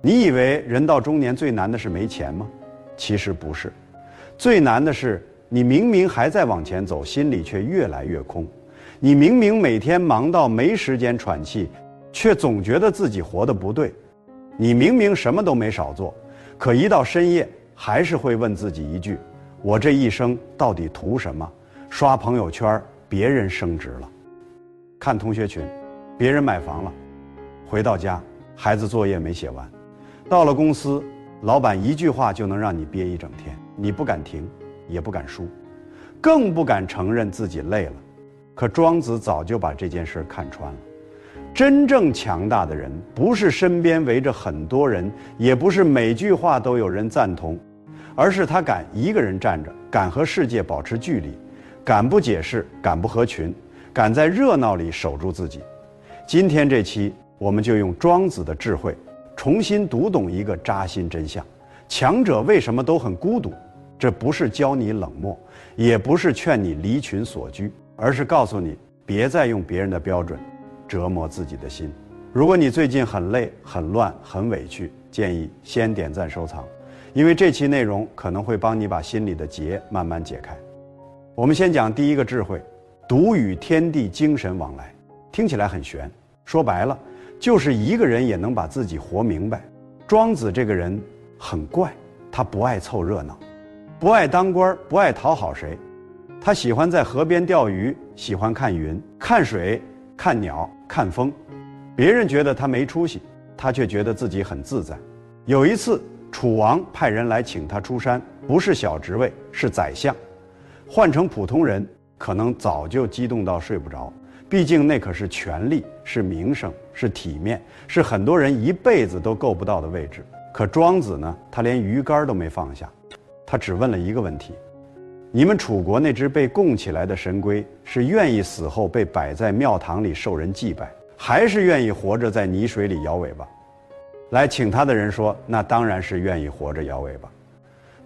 你以为人到中年最难的是没钱吗？其实不是，最难的是你明明还在往前走，心里却越来越空。你明明每天忙到没时间喘气，却总觉得自己活得不对。你明明什么都没少做，可一到深夜还是会问自己一句：我这一生到底图什么？刷朋友圈，别人升职了；看同学群，别人买房了；回到家，孩子作业没写完；到了公司，老板一句话就能让你憋一整天，你不敢停，也不敢输，更不敢承认自己累了。可庄子早就把这件事看穿了。真正强大的人，不是身边围着很多人，也不是每句话都有人赞同，而是他敢一个人站着，敢和世界保持距离，敢不解释，敢不合群，敢在热闹里守住自己。今天这期，我们就用庄子的智慧，重新读懂一个扎心真相：强者为什么都很孤独？这不是教你冷漠，也不是劝你离群索居，而是告诉你别再用别人的标准折磨自己的心。如果你最近很累、很乱、很委屈，建议先点赞收藏，因为这期内容可能会帮你把心里的结慢慢解开。我们先讲第一个智慧：独与天地精神往来。听起来很玄，说白了就是一个人也能把自己活明白。庄子这个人很怪，他不爱凑热闹，不爱当官，不爱讨好谁。他喜欢在河边钓鱼，喜欢看云、看水、看鸟、看风。别人觉得他没出息，他却觉得自己很自在。有一次，楚王派人来请他出山，不是小职位，是宰相。换成普通人，可能早就激动到睡不着。毕竟那可是权力，是名声，是体面，是很多人一辈子都够不到的位置。可庄子呢，他连鱼竿都没放下，他只问了一个问题：你们楚国那只被供起来的神龟，是愿意死后被摆在庙堂里受人祭拜，还是愿意活着在泥水里摇尾巴？来请他的人说，那当然是愿意活着摇尾巴。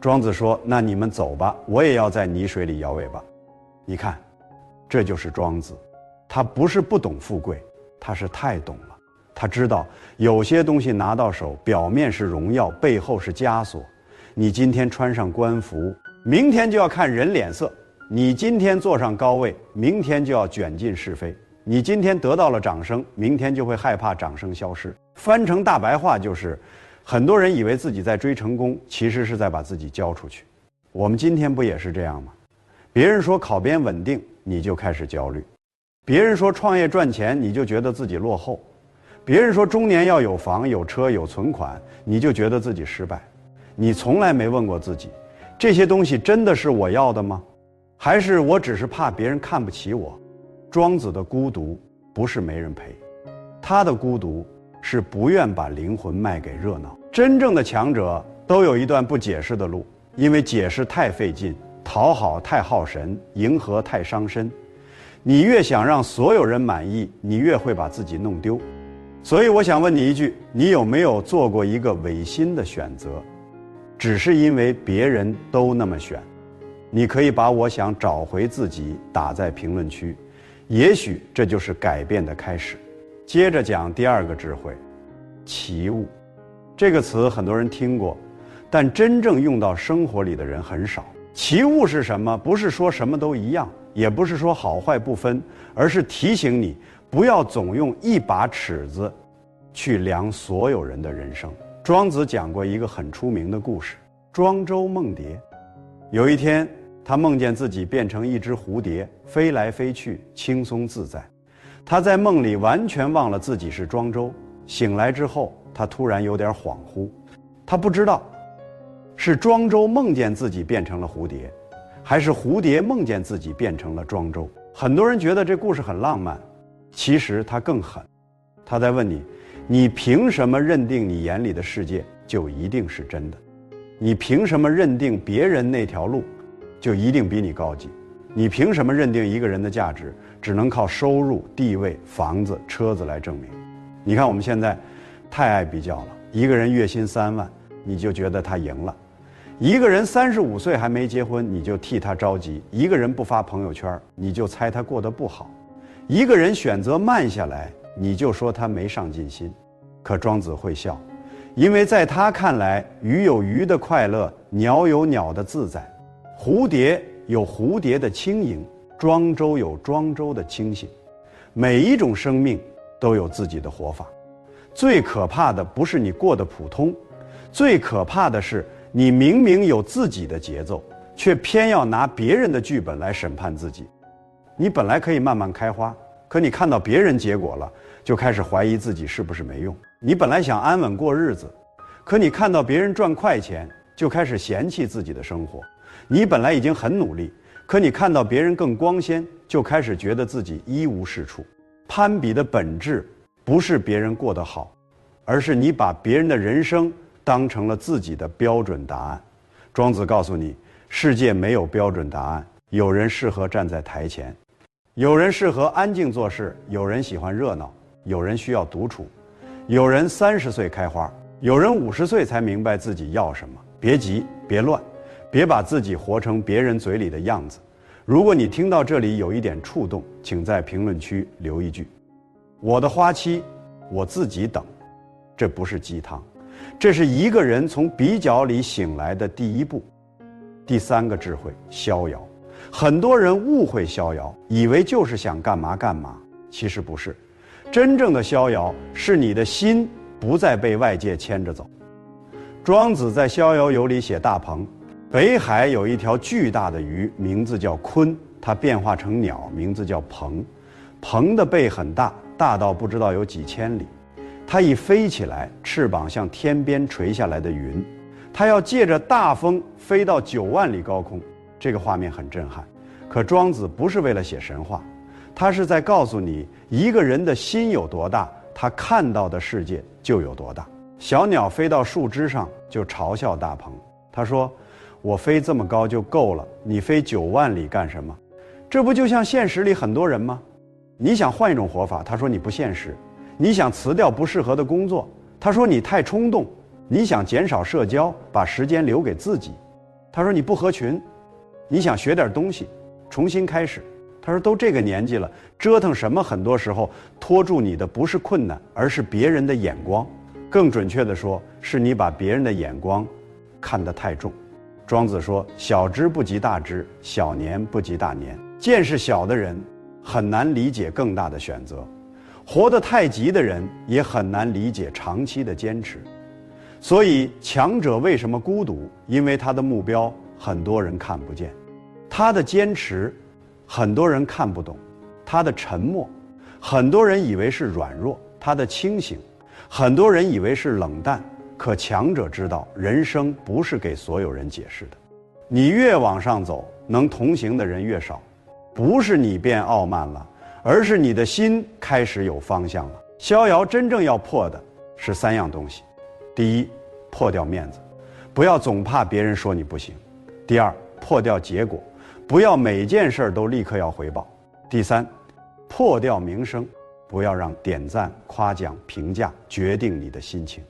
庄子说，那你们走吧，我也要在泥水里摇尾巴。你看，这就是庄子。他不是不懂富贵，他是太懂了。他知道有些东西拿到手，表面是荣耀，背后是枷锁。你今天穿上官服，明天就要看人脸色；你今天坐上高位，明天就要卷进是非；你今天得到了掌声，明天就会害怕掌声消失。翻成大白话就是，很多人以为自己在追成功，其实是在把自己交出去。我们今天不也是这样吗？别人说考编稳定，你就开始焦虑；别人说创业赚钱，你就觉得自己落后；别人说中年要有房有车有存款，你就觉得自己失败。你从来没问过自己，这些东西真的是我要的吗？还是我只是怕别人看不起我？庄子的孤独不是没人陪，他的孤独是不愿把灵魂卖给热闹。真正的强者都有一段不解释的路，因为解释太费劲，讨好太耗神，迎合太伤身。你越想让所有人满意，你越会把自己弄丢。所以我想问你一句，你有没有做过一个违心的选择？只是因为别人都那么选。你可以把我想找回自己打在评论区，也许这就是改变的开始。接着讲第二个智慧：奇物。这个词很多人听过，但真正用到生活里的人很少。奇物是什么？不是说什么都一样，也不是说好坏不分，而是提醒你不要总用一把尺子去量所有人的人生。庄子讲过一个很出名的故事：庄周梦蝶。有一天，他梦见自己变成一只蝴蝶，飞来飞去，轻松自在。他在梦里完全忘了自己是庄周。醒来之后，他突然有点恍惚，他不知道是庄周梦见自己变成了蝴蝶，还是蝴蝶梦见自己变成了庄周。很多人觉得这故事很浪漫，其实它更狠。他在问你，你凭什么认定你眼里的世界就一定是真的？你凭什么认定别人那条路就一定比你高级？你凭什么认定一个人的价值只能靠收入、地位、房子、车子来证明？你看我们现在太爱比较了，一个人月薪3万，你就觉得他赢了；一个人35岁还没结婚，你就替他着急；一个人不发朋友圈，你就猜他过得不好；一个人选择慢下来，你就说他没上进心。可庄子会笑，因为在他看来，鱼有鱼的快乐，鸟有鸟的自在，蝴蝶有蝴蝶的轻盈，庄周有庄周的清醒。每一种生命都有自己的活法。最可怕的不是你过得普通，最可怕的是你明明有自己的节奏，却偏要拿别人的剧本来审判自己。你本来可以慢慢开花，可你看到别人结果了，就开始怀疑自己是不是没用。你本来想安稳过日子，可你看到别人赚快钱，就开始嫌弃自己的生活。你本来已经很努力，可你看到别人更光鲜，就开始觉得自己一无是处。攀比的本质不是别人过得好，而是你把别人的人生当成了自己的标准答案。庄子告诉你，世界没有标准答案，有人适合站在台前，有人适合安静做事，有人喜欢热闹，有人需要独处，有人30岁开花，有人50岁才明白自己要什么。别急，别乱，别把自己活成别人嘴里的样子。如果你听到这里有一点触动，请在评论区留一句：我的花期我自己等。这不是鸡汤，这是一个人从比较里醒来的第一步。第3个智慧，逍遥。很多人误会逍遥，以为就是想干嘛干嘛，其实不是。真正的逍遥是你的心不再被外界牵着走。庄子在《逍遥游》里写大鹏，北海有一条巨大的鱼，名字叫鲲，它变化成鸟，名字叫鹏。鹏的背很大，大到不知道有几千里。它一飞起来，翅膀像天边垂下来的云，它要借着大风飞到9万里高空。这个画面很震撼。可庄子不是为了写神话，他是在告诉你，一个人的心有多大，他看到的世界就有多大。小鸟飞到树枝上就嘲笑大鹏，他说：我飞这么高就够了，你飞9万里干什么？这不就像现实里很多人吗？你想换一种活法，他说你不现实；你想辞掉不适合的工作，他说你太冲动；你想减少社交，把时间留给自己，他说你不合群；你想学点东西，重新开始，他说都这个年纪了，折腾什么？很多时候拖住你的不是困难，而是别人的眼光。更准确地说，是你把别人的眼光看得太重。庄子说：小知不及大知，小年不及大年。见识小的人很难理解更大的选择，活得太急的人也很难理解长期的坚持。所以强者为什么孤独？因为他的目标很多人看不见，他的坚持很多人看不懂，他的沉默很多人以为是软弱，他的清醒很多人以为是冷淡。可强者知道，人生不是给所有人解释的。你越往上走，能同行的人越少。不是你变傲慢了，而是你的心开始有方向了。逍遥真正要破的是3样东西：第一，破掉面子，不要总怕别人说你不行；第二，破掉结果，不要每件事都立刻要回报；第三，破掉名声，不要让点赞、夸奖、评价决定你的心情。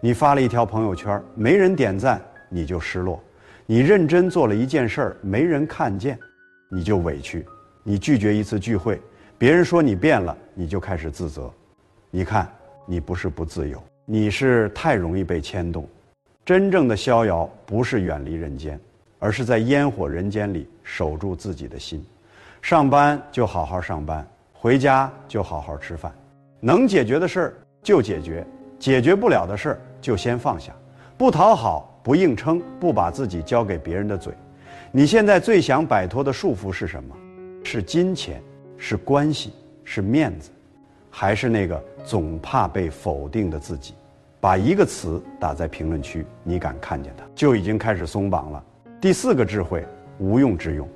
你发了一条朋友圈，没人点赞，你就失落；你认真做了一件事儿，没人看见，你就委屈；你拒绝一次聚会，别人说你变了，你就开始自责。你看，你不是不自由，你是太容易被牵动。真正的逍遥不是远离人间，而是在烟火人间里守住自己的心。上班就好好上班，回家就好好吃饭，能解决的事儿就解决，解决不了的事儿就先放下，不讨好，不硬撑，不把自己交给别人的嘴。你现在最想摆脱的束缚是什么？是金钱，是关系，是面子，还是那个总怕被否定的自己？把一个词打在评论区，你敢看见它，就已经开始松绑了。第4个智慧，无用之用。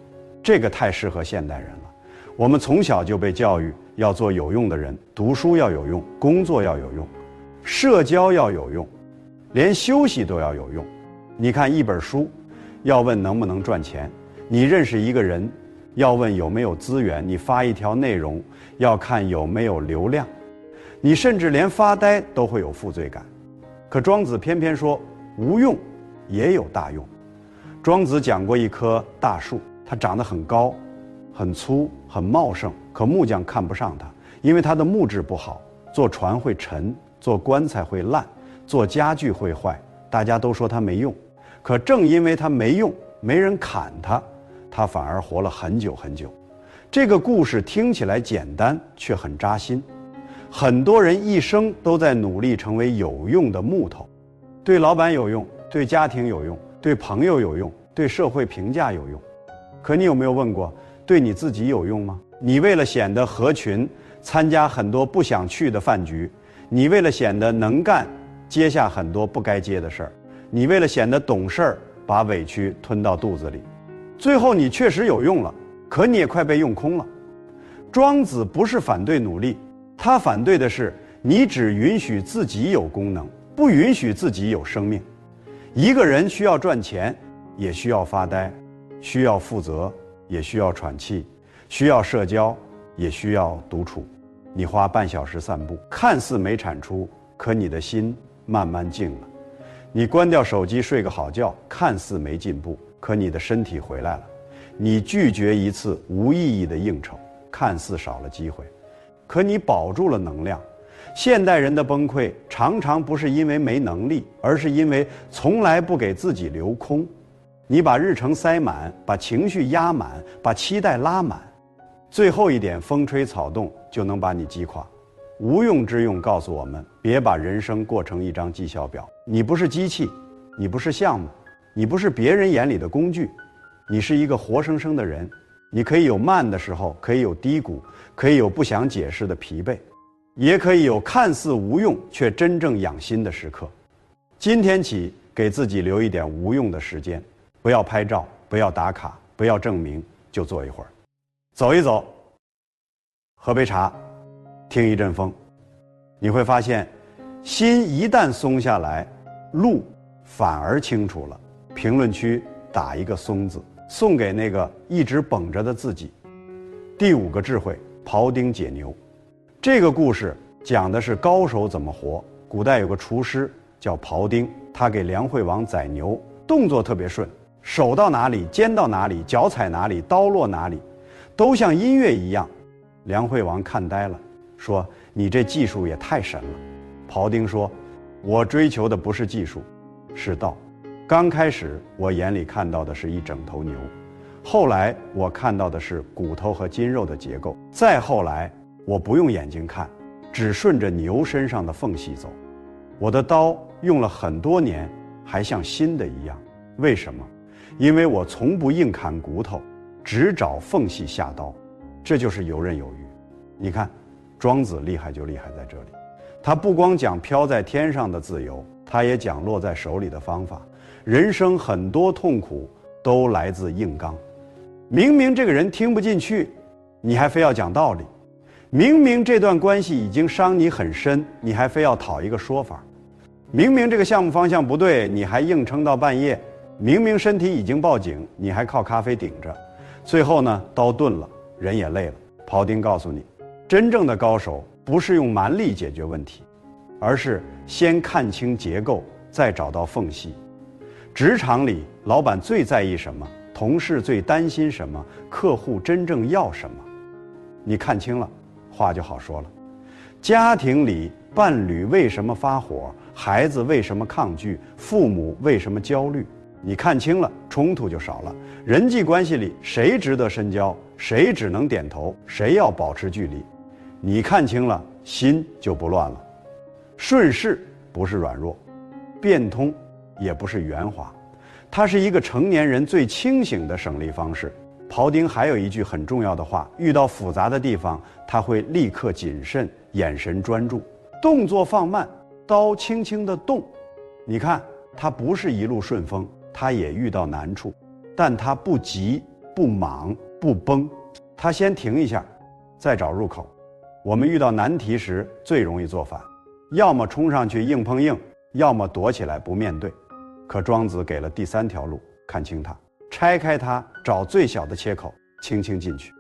这个太适合现代人了。我们从小就被教育要做有用的人，读书要有用，工作要有用，社交要有用，连休息都要有用。你看一本书，要问能不能赚钱；你认识一个人，要问有没有资源；你发一条内容，要看有没有流量；你甚至连发呆都会有负罪感。可庄子偏偏说，无用也有大用。庄子讲过一棵大树，它长得很高、很粗、很茂盛，可木匠看不上它，因为它的木质不好，做船会沉，做棺材会烂，做家具会坏，大家都说它没用，可正因为它没用，没人砍它，它反而活了很久很久。这个故事听起来简单，却很扎心。很多人一生都在努力成为有用的木头，对老板有用，对家庭有用，对朋友有用，对社会评价有用。可你有没有问过，对你自己有用吗？你为了显得合群，参加很多不想去的饭局；你为了显得能干，接下很多不该接的事儿；你为了显得懂事儿，把委屈吞到肚子里。最后你确实有用了，可你也快被用空了。庄子不是反对努力，他反对的是你只允许自己有功能，不允许自己有生命。一个人需要赚钱，也需要发呆，需要负责，也需要喘气，需要社交，也需要独处。你花半小时散步，看似没产出，可你的心慢慢静了。你关掉手机睡个好觉，看似没进步，可你的身体回来了。你拒绝一次无意义的应酬，看似少了机会，可你保住了能量。现代人的崩溃常常不是因为没能力，而是因为从来不给自己留空。你把日程塞满，把情绪压满，把期待拉满，最后一点风吹草动就能把你击垮。无用之用告诉我们，别把人生过成一张绩效表。你不是机器，你不是项目，你不是别人眼里的工具，你是一个活生生的人。你可以有慢的时候，可以有低谷，可以有不想解释的疲惫，也可以有看似无用却真正养心的时刻。今天起，给自己留一点无用的时间，不要拍照，不要打卡，不要证明，就坐一会儿，走一走，喝杯茶，听一阵风。你会发现，心一旦松下来，路反而清楚了。评论区打一个松字，送给那个一直绷着的自己。第5个智慧，庖丁解牛。这个故事讲的是高手怎么活。古代有个厨师叫庖丁，他给梁惠王宰牛，动作特别顺，手到哪里肩到哪里，脚踩哪里刀落哪里，都像音乐一样。梁惠王看呆了，说你这技术也太神了。庖丁说，我追求的不是技术，是道。刚开始我眼里看到的是一整头牛，后来我看到的是骨头和筋肉的结构，再后来我不用眼睛看，只顺着牛身上的缝隙走。我的刀用了很多年，还像新的一样。为什么？因为我从不硬砍骨头，只找缝隙下刀。这就是游刃有余。你看，庄子厉害就厉害在这里，他不光讲飘在天上的自由，他也讲落在手里的方法。人生很多痛苦都来自硬刚。明明这个人听不进去，你还非要讲道理；明明这段关系已经伤你很深，你还非要讨一个说法；明明这个项目方向不对，你还硬撑到半夜；明明身体已经报警，你还靠咖啡顶着。最后呢，刀钝了，人也累了。庖丁告诉你，真正的高手不是用蛮力解决问题，而是先看清结构，再找到缝隙。职场里，老板最在意什么？同事最担心什么？客户真正要什么？你看清了，话就好说了。家庭里，伴侣为什么发火？孩子为什么抗拒？父母为什么焦虑？你看清了，冲突就少了。人际关系里，谁值得深交？谁只能点头？谁要保持距离？你看清了，心就不乱了。顺势不是软弱，变通也不是圆滑，它是一个成年人最清醒的省力方式。庖丁还有一句很重要的话，遇到复杂的地方，他会立刻谨慎，眼神专注，动作放慢，刀轻轻地动。你看，他不是一路顺风，他也遇到难处，但他不急不莽不崩，他先停一下，再找入口。我们遇到难题时最容易做反，要么冲上去硬碰硬，要么躲起来不面对。可庄子给了第3条路，看清它，拆开它，找最小的切口，轻轻进去。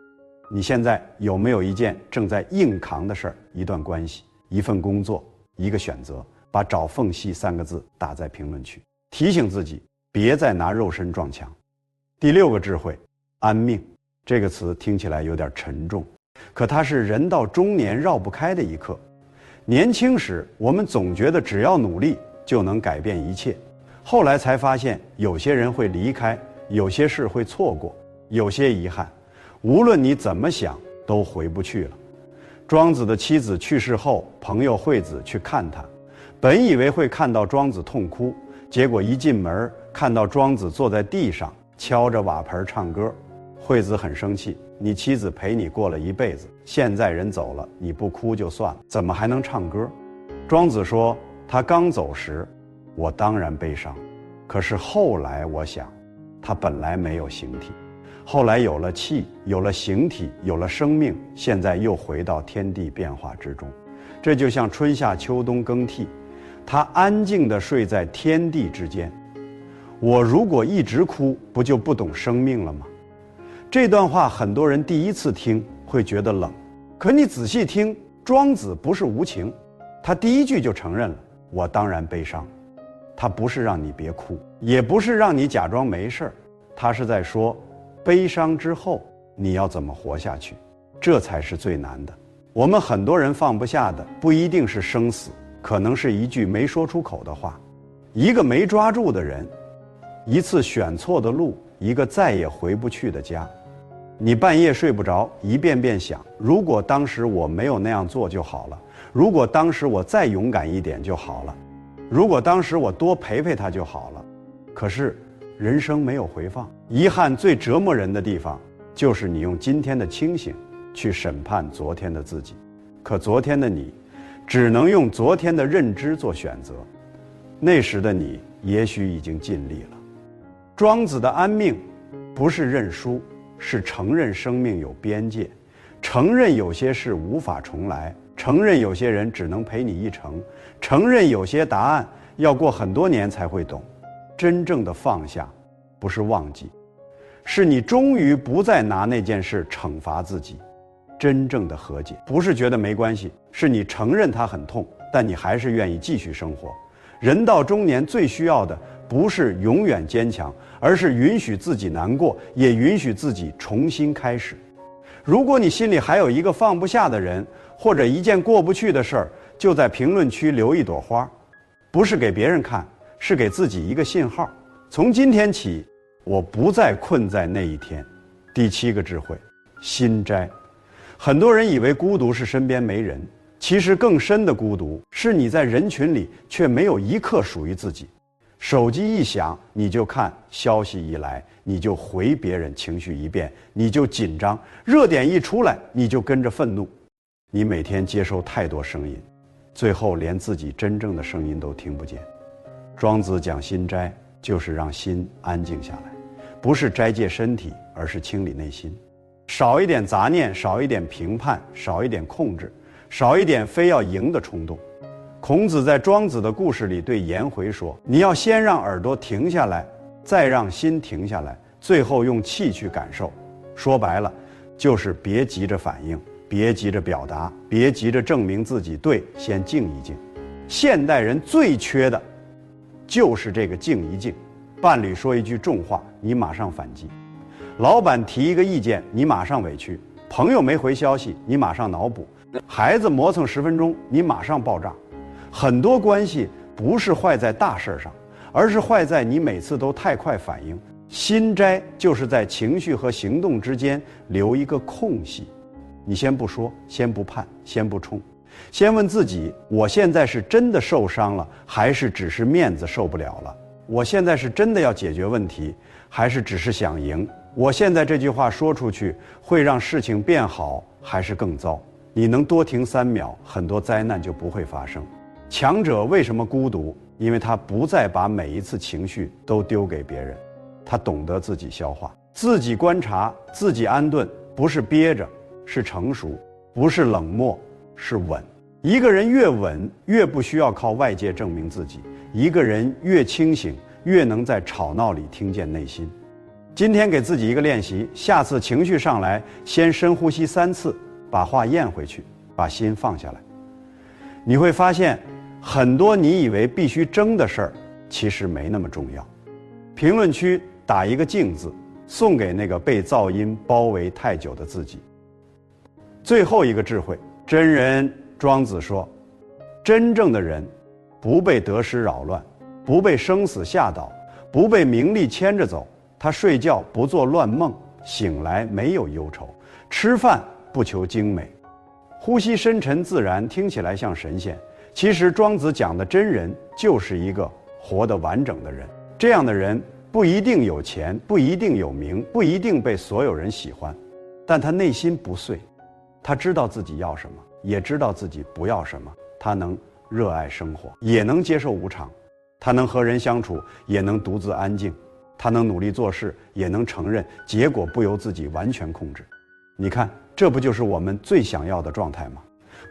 你现在有没有一件正在硬扛的事儿？一段关系，一份工作，一个选择？把找缝隙3个字打在评论区，提醒自己别再拿肉身撞墙。第6个智慧，安命。这个词听起来有点沉重，可它是人到中年绕不开的一课。年轻时我们总觉得只要努力就能改变一切。后来才发现，有些人会离开，有些事会错过，有些遗憾，无论你怎么想，都回不去了。庄子的妻子去世后，朋友惠子去看他，本以为会看到庄子痛哭，结果一进门看到庄子坐在地上敲着瓦盆唱歌。惠子很生气，你妻子陪你过了一辈子，现在人走了，你不哭就算了，怎么还能唱歌？庄子说，他刚走时，我当然悲伤，可是后来我想，他本来没有形体，后来有了气，有了形体，有了生命，现在又回到天地变化之中。这就像春夏秋冬更替，他安静地睡在天地之间。我如果一直哭，不就不懂生命了吗？这段话很多人第一次听会觉得冷，可你仔细听，庄子不是无情，他第一句就承认了，我当然悲伤。他不是让你别哭，也不是让你假装没事儿，他是在说，悲伤之后你要怎么活下去，这才是最难的。我们很多人放不下的不一定是生死，可能是一句没说出口的话，一个没抓住的人，一次选错的路，一个再也回不去的家。你半夜睡不着，一遍遍想，如果当时我没有那样做就好了，如果当时我再勇敢一点就好了，如果当时我多陪陪他就好了。可是人生没有回放，遗憾最折磨人的地方，就是你用今天的清醒去审判昨天的自己，可昨天的你只能用昨天的认知做选择，那时的你也许已经尽力了。庄子的安命不是认输，是承认生命有边界，承认有些事无法重来，承认有些人只能陪你一程，承认有些答案要过很多年才会懂。真正的放下不是忘记，是你终于不再拿那件事惩罚自己。真正的和解不是觉得没关系，是你承认它很痛，但你还是愿意继续生活。人到中年最需要的不是永远坚强，而是允许自己难过，也允许自己重新开始。如果你心里还有一个放不下的人，或者一件过不去的事儿，就在评论区留一朵花，不是给别人看，是给自己一个信号。从今天起，我不再困在那一天。第7个智慧，心斋。很多人以为孤独是身边没人，其实更深的孤独是你在人群里却没有一刻属于自己。手机一响，你就看，消息一来你就回别人，情绪一变你就紧张，热点一出来你就跟着愤怒。你每天接收太多声音，最后连自己真正的声音都听不见。庄子讲心斋，就是让心安静下来，不是斋戒身体，而是清理内心，少一点杂念，少一点评判，少一点控制，少一点非要赢的冲动。孔子在庄子的故事里对颜回说，你要先让耳朵停下来，再让心停下来，最后用气去感受。说白了，就是别急着反应，别急着表达，别急着证明自己对，先静一静。现代人最缺的就是这个静一静。伴侣说一句重话，你马上反击；老板提一个意见，你马上委屈；朋友没回消息，你马上脑补；孩子磨蹭10分钟，你马上爆炸。很多关系不是坏在大事上，而是坏在你每次都太快反应。心斋就是在情绪和行动之间留一个空隙，你先不说，先不判，先不冲，先问自己，我现在是真的受伤了，还是只是面子受不了了？我现在是真的要解决问题，还是只是想赢？我现在这句话说出去会让事情变好，还是更糟？你能多停3秒，很多灾难就不会发生。强者为什么孤独？因为他不再把每一次情绪都丢给别人，他懂得自己消化，自己观察，自己安顿，不是憋着，是成熟，不是冷漠，是稳。一个人越稳，越不需要靠外界证明自己；一个人越清醒，越能在吵闹里听见内心。今天给自己一个练习，下次情绪上来，先深呼吸3次，把话咽回去，把心放下来。你会发现，很多你以为必须争的事儿，其实没那么重要。评论区打一个静字，送给那个被噪音包围太久的自己。最后一个智慧，真人庄子说，真正的人不被得失扰乱，不被生死吓倒，不被名利牵着走。他睡觉不做乱梦，醒来没有忧愁，吃饭不求精美，呼吸深沉自然，听起来像神仙。其实庄子讲的真人就是一个活得完整的人。这样的人不一定有钱，不一定有名，不一定被所有人喜欢，但他内心不碎，他知道自己要什么，也知道自己不要什么。他能热爱生活，也能接受无常，他能和人相处，也能独自安静，他能努力做事，也能承认结果不由自己完全控制。你看，这不就是我们最想要的状态吗？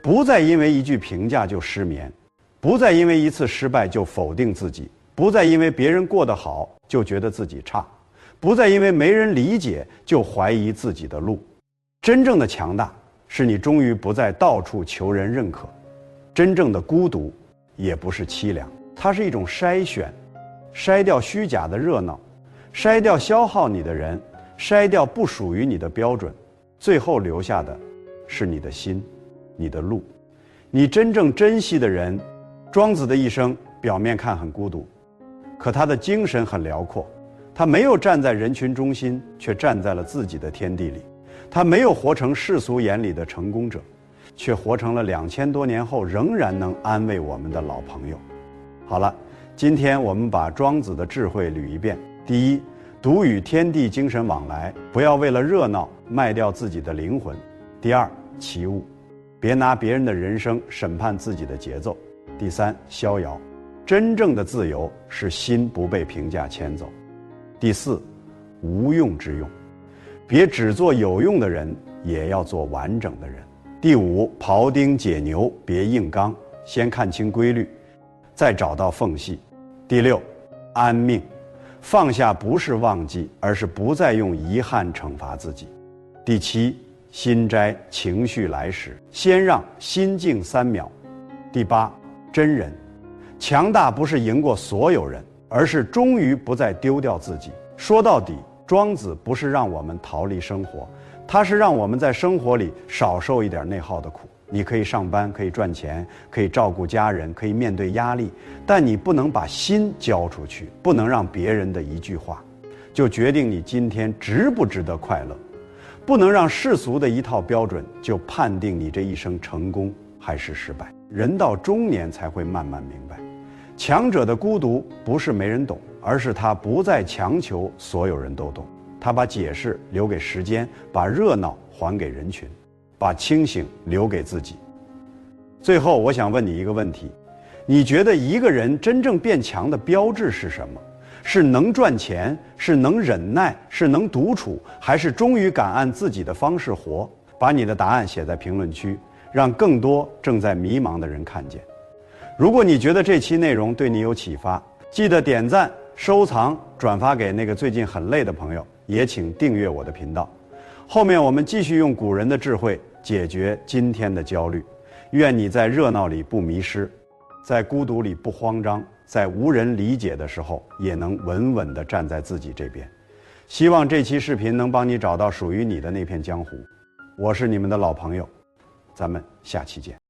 不再因为一句评价就失眠，不再因为一次失败就否定自己，不再因为别人过得好就觉得自己差，不再因为没人理解就怀疑自己的路。真正的强大是你终于不再到处求人认可，真正的孤独也不是凄凉，它是一种筛选，筛掉虚假的热闹，筛掉消耗你的人，筛掉不属于你的标准，最后留下的是你的心，你的路，你真正珍惜的人。庄子的一生表面看很孤独，可他的精神很辽阔，他没有站在人群中心，却站在了自己的天地里。他没有活成世俗眼里的成功者，却活成了2000多年后仍然能安慰我们的老朋友。好了，今天我们把庄子的智慧捋一遍。第一，独与天地精神往来，不要为了热闹卖掉自己的灵魂。第二，齐物，别拿别人的人生审判自己的节奏。第三，逍遥，真正的自由是心不被评价牵走。第四，无用之用，别只做有用的人，也要做完整的人。第五，庖丁解牛，别硬刚，先看清规律，再找到缝隙。第六，安命，放下不是忘记，而是不再用遗憾惩罚自己。第七，心斋，情绪来时，先让心静3秒。第八，真人，强大不是赢过所有人，而是终于不再丢掉自己。说到底，庄子不是让我们逃离生活，他是让我们在生活里少受一点内耗的苦。你可以上班，可以赚钱，可以照顾家人，可以面对压力，但你不能把心交出去，不能让别人的一句话就决定你今天值不值得快乐，不能让世俗的一套标准就判定你这一生成功还是失败。人到中年才会慢慢明白，强者的孤独不是没人懂，而是他不再强求所有人都懂，他把解释留给时间，把热闹还给人群，把清醒留给自己。最后我想问你一个问题，你觉得一个人真正变强的标志是什么？是能赚钱，是能忍耐，是能独处，还是终于敢按自己的方式活？把你的答案写在评论区，让更多正在迷茫的人看见。如果你觉得这期内容对你有启发，记得点赞、收藏、转发给那个最近很累的朋友，也请订阅我的频道。后面我们继续用古人的智慧解决今天的焦虑。愿你在热闹里不迷失，在孤独里不慌张，在无人理解的时候也能稳稳地站在自己这边。希望这期视频能帮你找到属于你的那片江湖。我是你们的老朋友，咱们下期见。